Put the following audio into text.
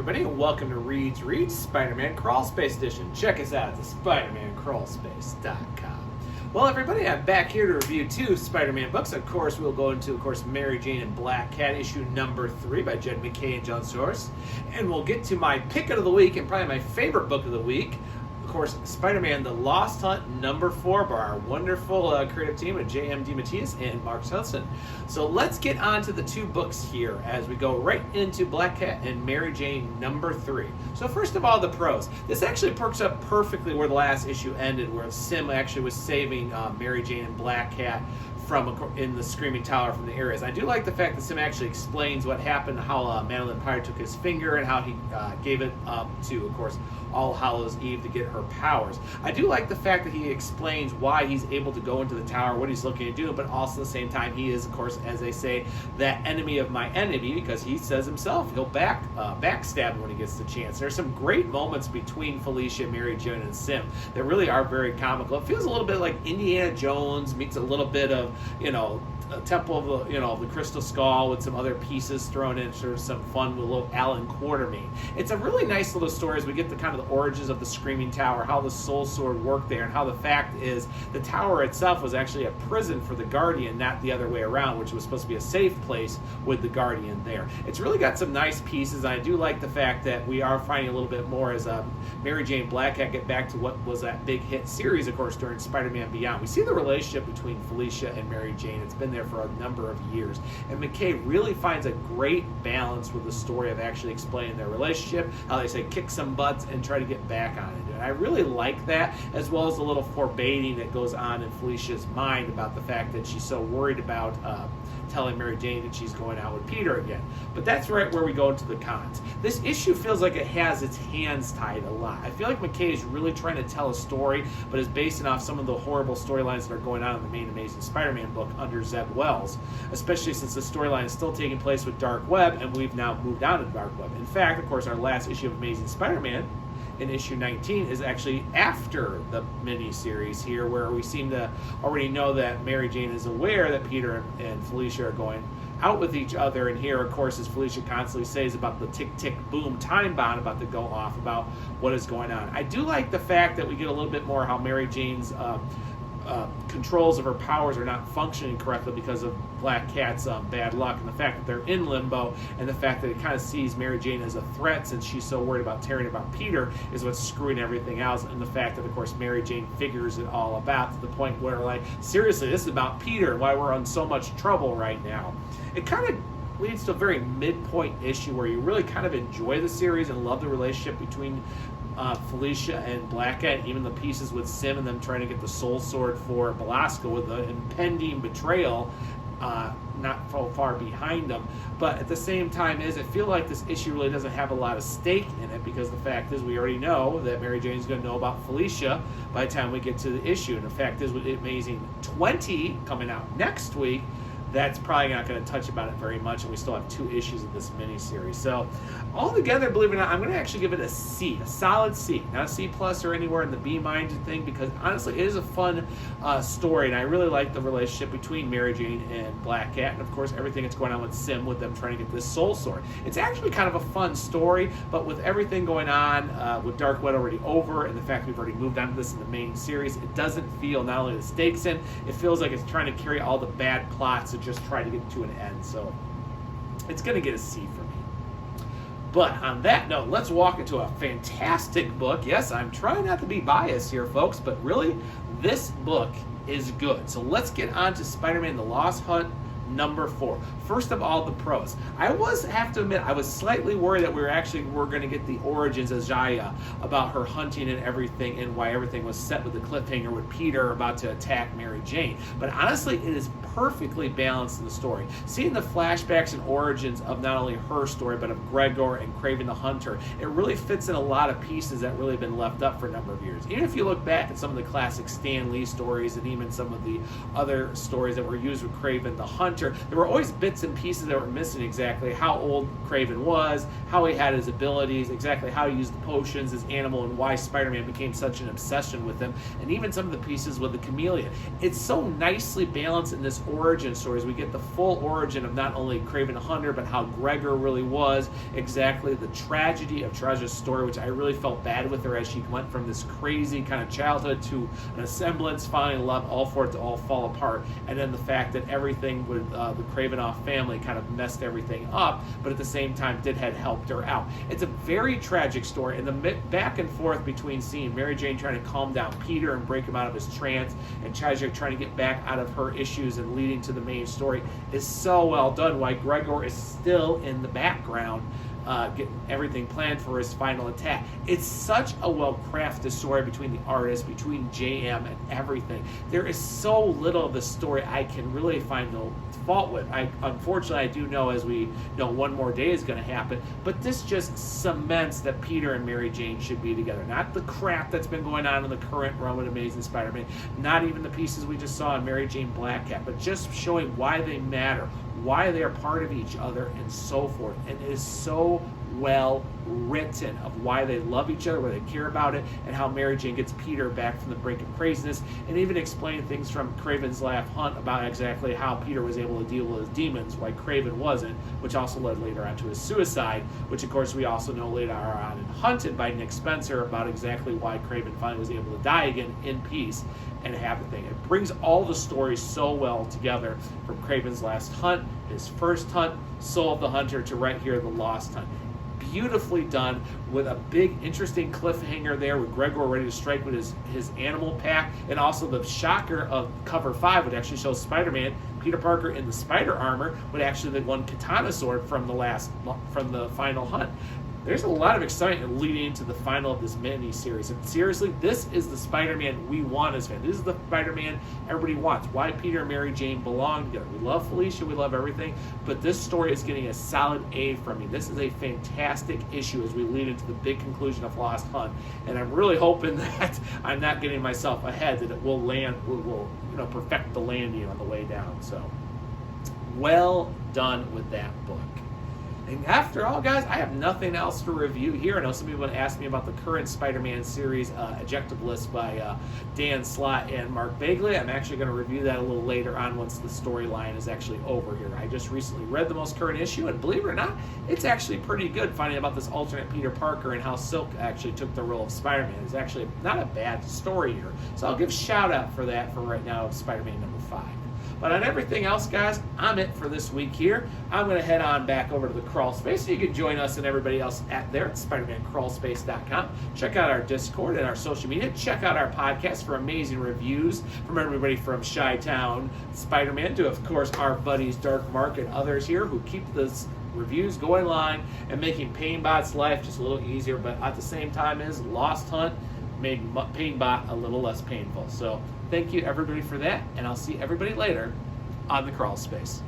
everybody, and welcome to Reed's Reads Spider-Man Crawl Space Edition. Check us out at the SpidermanCrawlspace.com. Well, everybody, I'm back here to review two Spider-Man books. Of course, we'll go into, Mary Jane and Black Cat, issue number 3 by Jed MacKay and John Soros. And we'll get to my pick of the week and probably my favorite book of the week. Of course, Spider-Man The Lost Hunt, number 4 by our wonderful creative team of J.M. DeMatteis and Mark Hudson. So let's get on to the two books here as we go right into Black Cat and Mary Jane, number 3. So first of all, the pros. This actually perks up perfectly where the last issue ended, where Sim actually was saving Mary Jane and Black Cat from in the Screaming Tower from the areas. I do like the fact that Sim actually explains what happened, how Madeline Pyre took his finger and how he gave it up to, of course, All Hallows Eve to get her powers. I do like the fact that he explains why he's able to go into the tower, what he's looking to do, but also at the same time he is, of course, as they say, that enemy of my enemy, because he says himself he'll backstab him when he gets the chance. There's some great moments between Felicia, Mary Jane, and Sim that really are very comical. It feels a little bit like Indiana Jones meets a little bit of, a Temple of the Crystal Skull with some other pieces thrown in, sort of some fun with a little Alan Quartermain. It's a really nice little story as we get the kind of the origins of the Screaming Tower, how the Soul Sword worked there, and how the fact is the tower itself was actually a prison for the Guardian, not the other way around, which was supposed to be a safe place with the Guardian there. It's really got some nice pieces. I do like the fact that we are finding a little bit more as Mary Jane Black Cat get back to what was that big hit series, of course, during Spider-Man Beyond. We see the relationship between Felicia and Mary Jane. It's been there for a number of years, and MacKay really finds a great balance with the story of actually explaining their relationship, how they say kick some butts and try to get back on it. And I really like that, as well as the little foreboding that goes on in Felicia's mind about the fact that she's so worried about telling Mary Jane that she's going out with Peter again. But that's right where we go into the cons. This issue feels like it has its hands tied a lot. I feel like MacKay is really trying to tell a story, but is basing off some of the horrible storylines that are going on in the main Amazing Spider-Man book under Zeb Wells, especially since the storyline is still taking place with Dark Web, and we've now moved on to Dark Web. In fact, of course, our last issue of Amazing Spider-Man in issue 19 is actually after the mini-series here, where we seem to already know that Mary Jane is aware that Peter and Felicia are going out with each other, and here, of course, as Felicia constantly says about the tick-tick-boom time bomb about to go off about what is going on. I do like the fact that we get a little bit more how Mary Jane's controls of her powers are not functioning correctly because of Black Cat's bad luck, and the fact that they're in limbo, and the fact that it kind of sees Mary Jane as a threat since she's so worried about tearing about Peter is what's screwing everything else, and the fact that, of course, Mary Jane figures it all about to the point where, like, seriously, this is about Peter and why we're in so much trouble right now. It kind of leads to a very midpoint issue where you really kind of enjoy the series and love the relationship between Felicia and Black Cat, even the pieces with Sim and them trying to get the Soul Sword for Belasco with the impending betrayal not so far behind them. But at the same time, I feel like this issue really doesn't have a lot of stake in it, because the fact is we already know that Mary Jane's going to know about Felicia by the time we get to the issue. And the fact is, with Amazing 20 coming out next week, that's probably not going to touch about it very much, and we still have 2 issues of this miniseries. So, altogether, believe it or not, I'm going to actually give it a C, a solid C, not a C plus or anywhere in the B-minded thing, because honestly, it is a fun story, and I really like the relationship between Mary Jane and Black Cat, and of course, everything that's going on with Sim, with them trying to get this Soul Sword. It's actually kind of a fun story, but with everything going on, with Dark Web already over, and the fact we've already moved on to this in the main series, it doesn't feel not only the stakes in, it feels like it's trying to carry all the bad plots to just try to get to an end. So it's going to get a C for me. But on that note, let's walk into a fantastic book. Yes, I'm trying not to be biased here, folks, but really, this book is good. So let's get on to Spider-Man The Lost Hunt, number 4. First of all, the pros. I have to admit, I was slightly worried that we were going to get the origins of Jaya, about her hunting and everything, and why everything was set with the cliffhanger with Peter about to attack Mary Jane. But honestly, it is perfectly balanced in the story. Seeing the flashbacks and origins of not only her story, but of Gregor and Kraven the Hunter, it really fits in a lot of pieces that really have been left up for a number of years. Even if you look back at some of the classic Stan Lee stories, and even some of the other stories that were used with Kraven the Hunter, hunter. There were always bits and pieces that were missing, exactly how old Kraven was, how he had his abilities, exactly how he used the potions, his animal, and why Spider-Man became such an obsession with him, and even some of the pieces with the chameleon. It's so nicely balanced in this origin story as we get the full origin of not only Kraven the Hunter, but how Gregor really was, exactly the tragedy of Treasure's story, which I really felt bad with her as she went from this crazy kind of childhood to an semblance, finding love, all for it to all fall apart, and then the fact that everything with the Kravinoff family kind of messed everything up, but at the same time had helped her out. It's a very tragic story, and the back and forth between seeing Mary Jane trying to calm down Peter and break him out of his trance, and Treasure trying to get back out of her issues and leading to the main story is so well done, why Gregor is still in the background getting everything planned for his final attack. It's such a well-crafted story between the artist, between JM and everything. There is so little of the story I can really find no fault with. Unfortunately, I do know, as we know, one more day is going to happen, but this just cements that Peter and Mary Jane should be together. Not the crap that's been going on in the current run with Amazing Spider-Man, not even the pieces we just saw in Mary Jane Black Cat, but just showing why they matter, why they are part of each other, and so forth. And it is so well written of why they love each other, why they care about it, and how Mary Jane gets Peter back from the brink of craziness, and even explaining things from Kraven's Last Hunt about exactly how Peter was able to deal with his demons, why Kraven wasn't, which also led later on to his suicide, which of course we also know later on in Hunted by Nick Spencer about exactly why Kraven finally was able to die again in peace and have a thing. It brings all the stories so well together, from Kraven's Last Hunt, his first hunt, Soul of the Hunter, to right here, the Lost Hunt. Beautifully done, with a big interesting cliffhanger there with Gregor ready to strike with his animal pack, and also the shocker of cover 5, which actually shows Spider-Man, Peter Parker in the spider armor, with actually the one katana sword from the final hunt. There's a lot of excitement leading into the final of this mini-series. And seriously, this is the Spider-Man we want as fans. This is the Spider-Man everybody wants. Why Peter and Mary Jane belong together. We love Felicia, we love everything, but this story is getting a solid A from me. This is a fantastic issue as we lead into the big conclusion of Lost Hunt. And I'm really hoping that I'm not getting myself ahead, that it will perfect the landing on the way down. So, well done with that book. And after all, guys, I have nothing else to review here. I know some people asked me about the current Spider-Man series, Ejective List by Dan Slott and Mark Bagley. I'm actually going to review that a little later on once the storyline is actually over here. I just recently read the most current issue, and believe it or not, it's actually pretty good, finding about this alternate Peter Parker and how Silk actually took the role of Spider-Man. It's actually not a bad story here. So I'll give shout out for that for right now of Spider-Man number 5. But on everything else, guys, I'm it for this week here. I'm going to head on back over to the Crawl Space, so you can join us and everybody else at SpidermanCrawlspace.com. Check out our Discord and our social media. Check out our podcast for amazing reviews from everybody from Chi-Town Spider-Man to, of course, our buddies Dark Mark and others here who keep this reviews going line and making Painbot's life just a little easier, but at the same time as Lost Hunt made Painbot a little less painful. So thank you everybody for that, and I'll see everybody later on the Crawl Space.